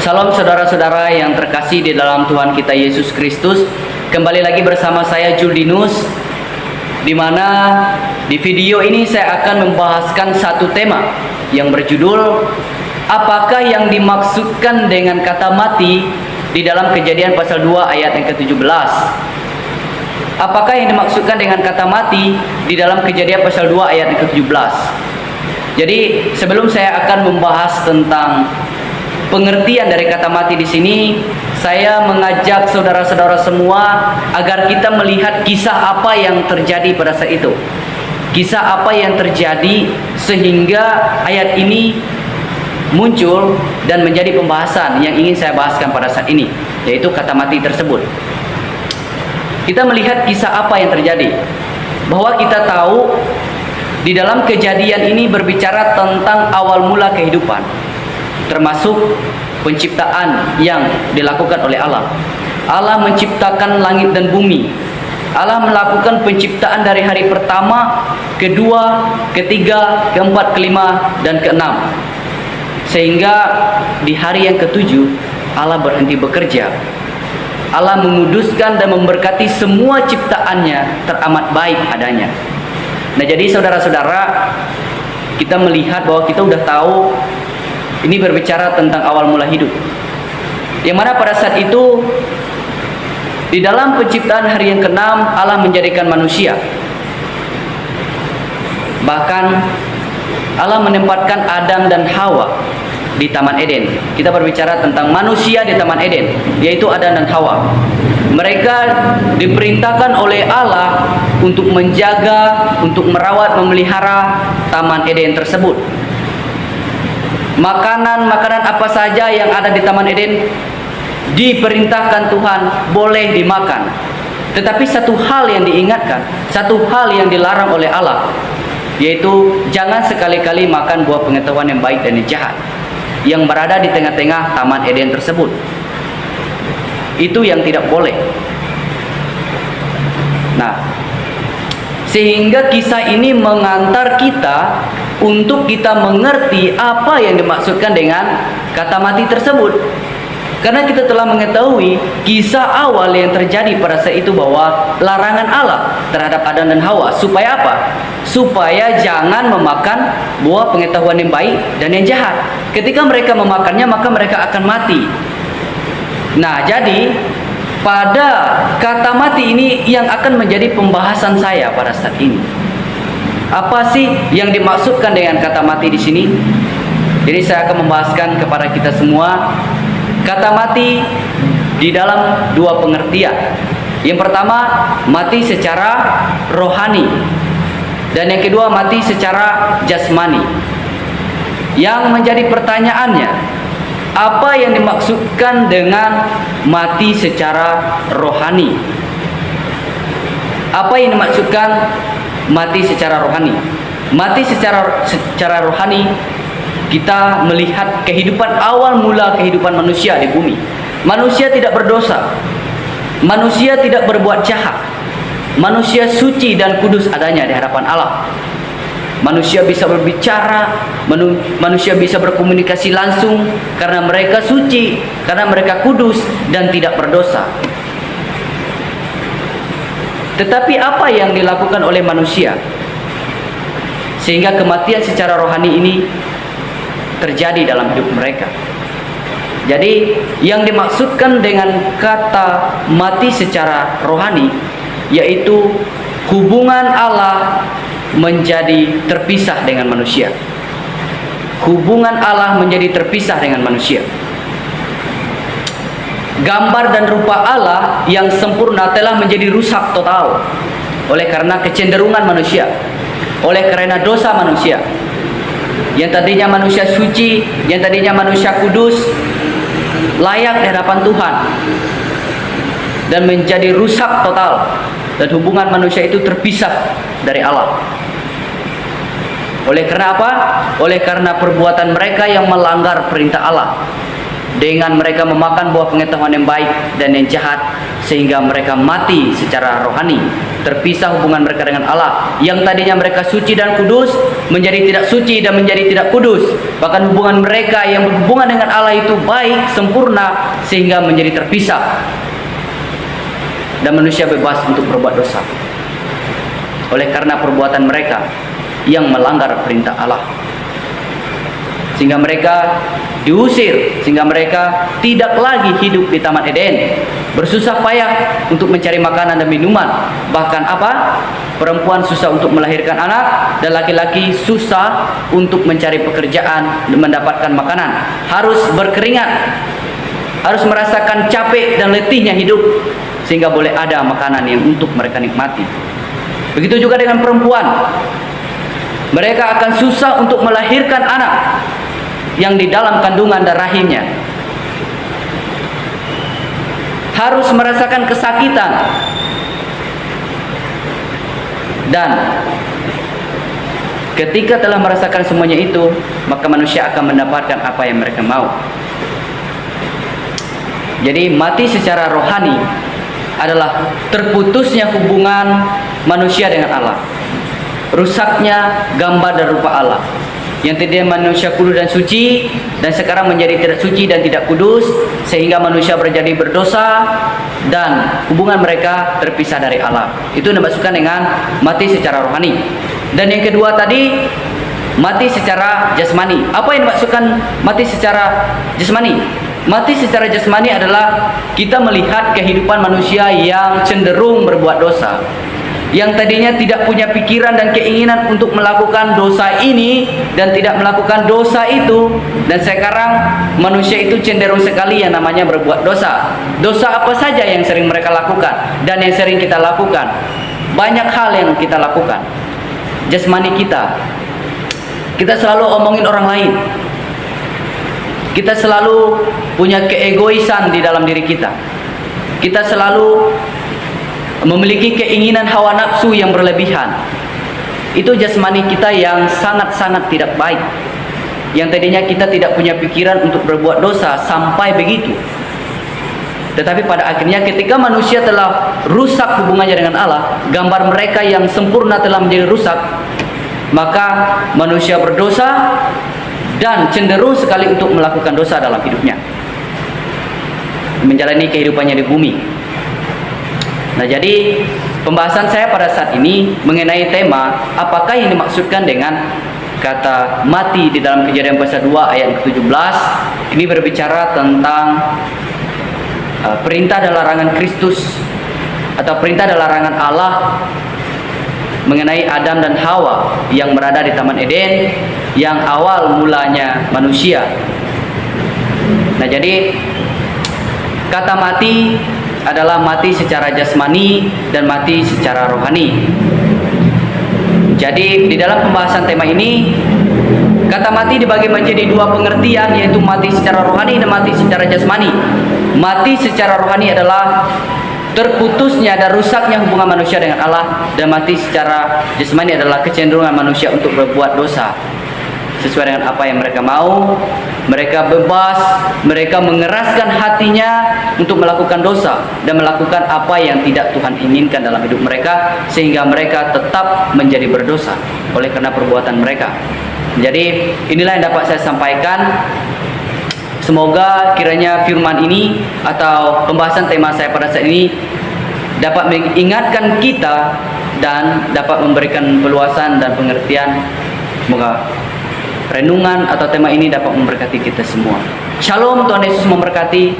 Salam saudara-saudara yang terkasih di dalam Tuhan kita Yesus Kristus. Kembali lagi bersama saya Juldinus, di mana di video ini saya akan membahaskan satu tema yang berjudul apakah yang dimaksudkan dengan kata mati di dalam Kejadian pasal 2 ayat yang ke-17. Apakah yang dimaksudkan dengan kata mati di dalam Kejadian pasal 2 ayat yang ke-17. Jadi sebelum saya akan membahas tentang pengertian dari kata mati di sini, saya mengajak saudara-saudara semua agar kita melihat kisah apa yang terjadi pada saat itu. Kisah apa yang terjadi sehingga ayat ini muncul dan menjadi pembahasan yang ingin saya bahaskan pada saat ini, yaitu kata mati tersebut. Kita melihat kisah apa yang terjadi, bahwa kita tahu di dalam kejadian ini berbicara tentang awal mula kehidupan, termasuk penciptaan yang dilakukan oleh Allah. Allah menciptakan langit dan bumi. Allah melakukan penciptaan dari hari pertama, kedua, ketiga, keempat, kelima, dan keenam. Sehingga di hari yang ketujuh Allah berhenti bekerja. Allah menguduskan dan memberkati semua ciptaannya teramat baik adanya. Nah, jadi saudara-saudara, kita melihat bahwa kita sudah tahu ini berbicara tentang awal mula hidup, yang mana pada saat itu di dalam penciptaan hari yang ke-6 Allah menjadikan manusia. Bahkan Allah menempatkan Adam dan Hawa di Taman Eden. Kita berbicara tentang manusia di Taman Eden, yaitu Adam dan Hawa. Mereka diperintahkan oleh Allah untuk menjaga, untuk merawat, memelihara Taman Eden tersebut. Makanan-makanan apa saja yang ada di Taman Eden diperintahkan Tuhan boleh dimakan. Tetapi satu hal yang diingatkan, satu hal yang dilarang oleh Allah, yaitu jangan sekali-kali makan buah pengetahuan yang baik dan yang jahat yang berada di tengah-tengah Taman Eden tersebut. Itu yang tidak boleh. Nah, sehingga kisah ini mengantar kita untuk kita mengerti apa yang dimaksudkan dengan kata mati tersebut. Karena kita telah mengetahui kisah awal yang terjadi pada saat itu, bahwa larangan Allah terhadap Adam dan Hawa. Supaya apa? Supaya jangan memakan buah pengetahuan yang baik dan yang jahat. Ketika mereka memakannya, maka mereka akan mati. Nah, jadi pada kata mati ini yang akan menjadi pembahasan saya pada saat ini. Apa sih yang dimaksudkan dengan kata mati di sini? Jadi saya akan membahaskan kepada kita semua kata mati di dalam dua pengertian. Yang pertama, mati secara rohani, dan yang kedua, mati secara jasmani. Yang menjadi pertanyaannya, apa yang dimaksudkan dengan mati secara rohani? Apa yang dimaksudkan mati secara rohani? Mati secara rohani, kita melihat kehidupan awal mula kehidupan manusia di bumi. Manusia tidak berdosa, manusia tidak berbuat jahat, manusia suci dan kudus adanya di hadapan Allah. Manusia bisa berbicara, manusia bisa berkomunikasi langsung karena mereka suci, karena mereka kudus dan tidak berdosa. Tetapi apa yang dilakukan oleh manusia sehingga kematian secara rohani ini terjadi dalam hidup mereka? Jadi yang dimaksudkan dengan kata mati secara rohani, yaitu hubungan Allah menjadi terpisah dengan manusia. Hubungan Allah menjadi terpisah dengan manusia. Gambar dan rupa Allah yang sempurna telah menjadi rusak total oleh karena kecenderungan manusia, oleh karena dosa manusia. Yang tadinya manusia suci, yang tadinya manusia kudus, layak di hadapan Tuhan, dan menjadi rusak total, dan hubungan manusia itu terpisah dari Allah. Oleh karena apa? Oleh karena perbuatan mereka yang melanggar perintah Allah, dengan mereka memakan buah pengetahuan yang baik dan yang jahat, sehingga mereka mati secara rohani. terpisah hubungan mereka dengan Allah. Yang tadinya mereka suci dan kudus menjadi tidak suci dan menjadi tidak kudus. Bahkan hubungan mereka yang berhubungan dengan Allah itu baik, sempurna, sehingga menjadi terpisah. Dan manusia bebas untuk berbuat dosa oleh karena perbuatan mereka yang melanggar perintah Allah. Sehingga mereka diusir, sehingga mereka tidak lagi hidup di Taman Eden, bersusah payah untuk mencari makanan dan minuman. Bahkan apa? Perempuan susah untuk melahirkan anak, dan laki-laki susah untuk mencari pekerjaan dan mendapatkan makanan. Harus berkeringat, harus merasakan capek dan letihnya hidup, sehingga boleh ada makanan yang untuk mereka nikmati. Begitu juga dengan perempuan. Mereka akan susah untuk melahirkan anak yang di dalam kandungan dan rahimnya. Harus merasakan kesakitan. Dan ketika telah merasakan semuanya itu, maka manusia akan mendapatkan apa yang mereka mau. Jadi mati secara rohani adalah terputusnya hubungan manusia dengan Allah, rusaknya gambar dan rupa Allah. Yang tadinya manusia kudus dan suci, dan sekarang menjadi tidak suci dan tidak kudus, sehingga manusia menjadi berdosa dan hubungan mereka terpisah dari Allah. Itu dimaksudkan dengan mati secara rohani. Dan yang kedua tadi, mati secara jasmani. Apa yang dimaksudkan mati secara jasmani? Mati secara jasmani adalah kita melihat kehidupan manusia yang cenderung berbuat dosa, yang tadinya tidak punya pikiran dan keinginan untuk melakukan dosa ini dan tidak melakukan dosa itu, dan sekarang manusia itu cenderung sekali yang namanya berbuat dosa. Dosa apa saja yang sering mereka lakukan dan yang sering kita lakukan? Banyak hal yang kita lakukan. Jasmani kita selalu omongin orang lain. Kita selalu punya keegoisan di dalam diri kita. Kita selalu memiliki keinginan hawa nafsu yang berlebihan. Itu jasmani kita yang sangat-sangat tidak baik, yang tadinya kita tidak punya pikiran untuk berbuat dosa sampai begitu. Tetapi pada akhirnya ketika manusia telah rusak hubungannya dengan Allah, gambar mereka yang sempurna telah menjadi rusak, maka manusia berdosa dan cenderung sekali untuk melakukan dosa dalam hidupnya, menjalani kehidupannya di bumi. Nah, jadi pembahasan saya pada saat ini mengenai tema apakah yang dimaksudkan dengan kata mati di dalam Kejadian pasal 2 ayat ke-17. Ini berbicara tentang perintah dan larangan Kristus atau perintah dan larangan Allah mengenai Adam dan Hawa yang berada di Taman Eden, yang awal mulanya manusia. Nah, jadi kata mati adalah mati secara jasmani dan mati secara rohani. Jadi di dalam pembahasan tema ini, kata mati dibagi menjadi dua pengertian, yaitu mati secara rohani dan mati secara jasmani. Mati secara rohani adalah terputusnya dan rusaknya hubungan manusia dengan Allah, dan mati secara jasmani adalah kecenderungan manusia untuk berbuat dosa sesuai dengan apa yang mereka mau. Mereka bebas, mereka mengeraskan hatinya untuk melakukan dosa dan melakukan apa yang tidak Tuhan inginkan dalam hidup mereka, sehingga mereka tetap menjadi berdosa oleh karena perbuatan mereka. Jadi inilah yang dapat saya sampaikan. Semoga kiranya firman ini atau pembahasan tema saya pada saat ini dapat mengingatkan kita dan dapat memberikan peluasan dan pengertian. Semoga renungan atau tema ini dapat memberkati kita semua. Shalom, Tuhan Yesus memberkati.